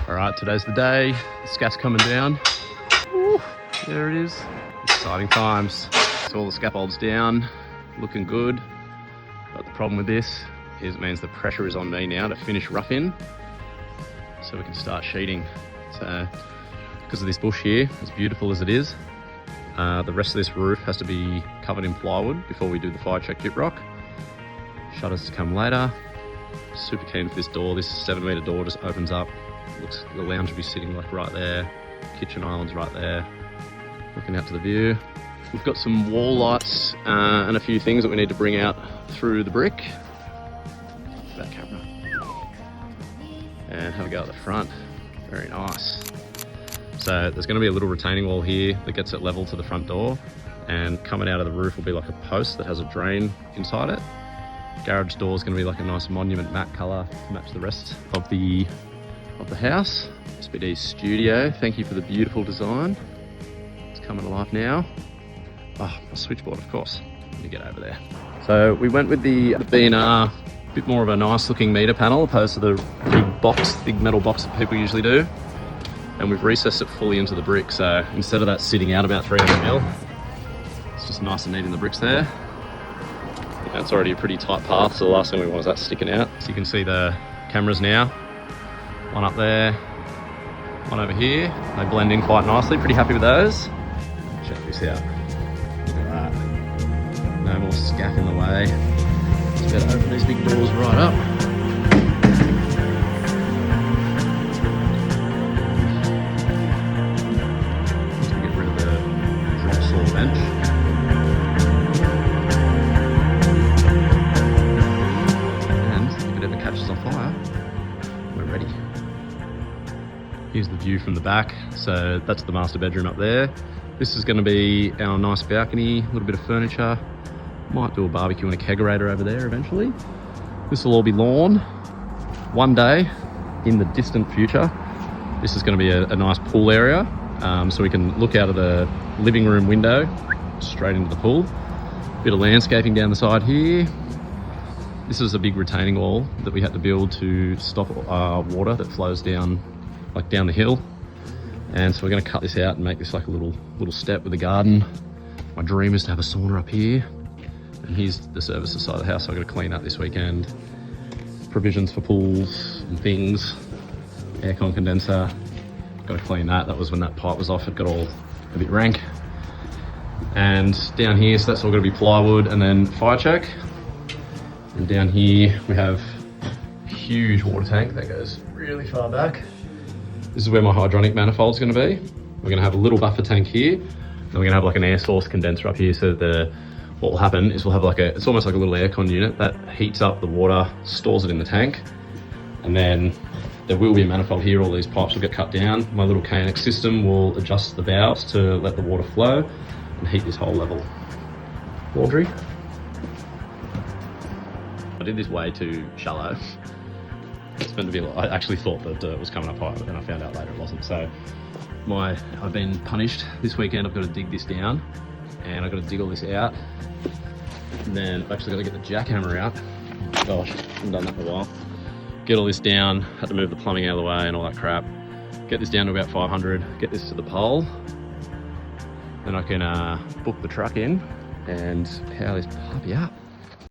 All right, today's the day. The scaff's coming down. Ooh, there it is. Exciting times. So all the scaffold's down, looking good. But the problem with this is it means the pressure is on me now to finish rough in, so we can start sheeting. So because of this bush here, as beautiful as it is, the rest of this roof has to be covered in plywood before we do the fire check gyprock. Shutters to come later. Super keen for this door. This 7-metre door just opens up. Looks, the lounge will be sitting like right there. Kitchen island's right there. Looking out to the view. We've got some wall lights and a few things that we need to bring out through the brick. That camera. And have a go at the front. Very nice. So there's going to be a little retaining wall here that gets it level to the front door, and coming out of the roof will be like a post that has a drain inside it. Garage door is going to be like a nice monument matte colour to match the rest of the house. SPD Studio, thank you for the beautiful design. It's coming alive now. Oh, a switchboard, of course. Let me get over there. So we went with the B&R, bit more of a nice looking meter panel opposed to the big metal box that people usually do. And we've recessed it fully into the brick, so instead of that sitting out about 300mm, it's just nice and neat in the bricks there. Yeah, it's already a pretty tight path, so the last thing we want is that sticking out. So you can see the cameras now. One up there, one over here. They blend in quite nicely, pretty happy with those. Check this out. Look at that. No more scaff in the way. Just better open these big doors right up. Bench. And if it ever catches on fire, we're ready. Here's the view from the back. So that's the master bedroom up there. This is going to be our nice balcony, a little bit of furniture. Might do a barbecue and a kegerator over there eventually. This will all be lawn. One day in the distant future, this is going to be a nice pool area. So we can look out of the living room window straight into the pool. Bit of landscaping down the side here. This is a big retaining wall that we had to build to stop water that flows down the hill. And so we're going to cut this out and make this like a little step with a garden. My dream is to have a sauna up here. And here's the services side of the house, so I've got to clean up this weekend. Provisions for pools and things. Aircon condenser. Got to clean that. That was when that pipe was off. It got all a bit rank. And down here, so that's all going to be plywood and then fire check. And down here we have a huge water tank that goes really far back. This is where my hydronic manifold is going to be. We're going to have a little buffer tank here. Then we're going to have like an air source condenser up here. So what will happen is we'll have it's almost like a little aircon unit that heats up the water, stores it in the tank, and then there will be a manifold here. All these pipes will get cut down. My little KNX system will adjust the valves to let the water flow and heat this whole level. Laundry. I did this way too shallow. It's meant to be, I actually thought the dirt was coming up higher, but then I found out later it wasn't. So I've been punished this weekend. I've got to dig this down and I've got to dig all this out. And then I've actually got to get the jackhammer out. Gosh, I haven't done that in a while. Get all this down, had to move the plumbing out of the way and all that crap. Get this down to about 500, get this to the pole. Then I can book the truck in and power this puppy up.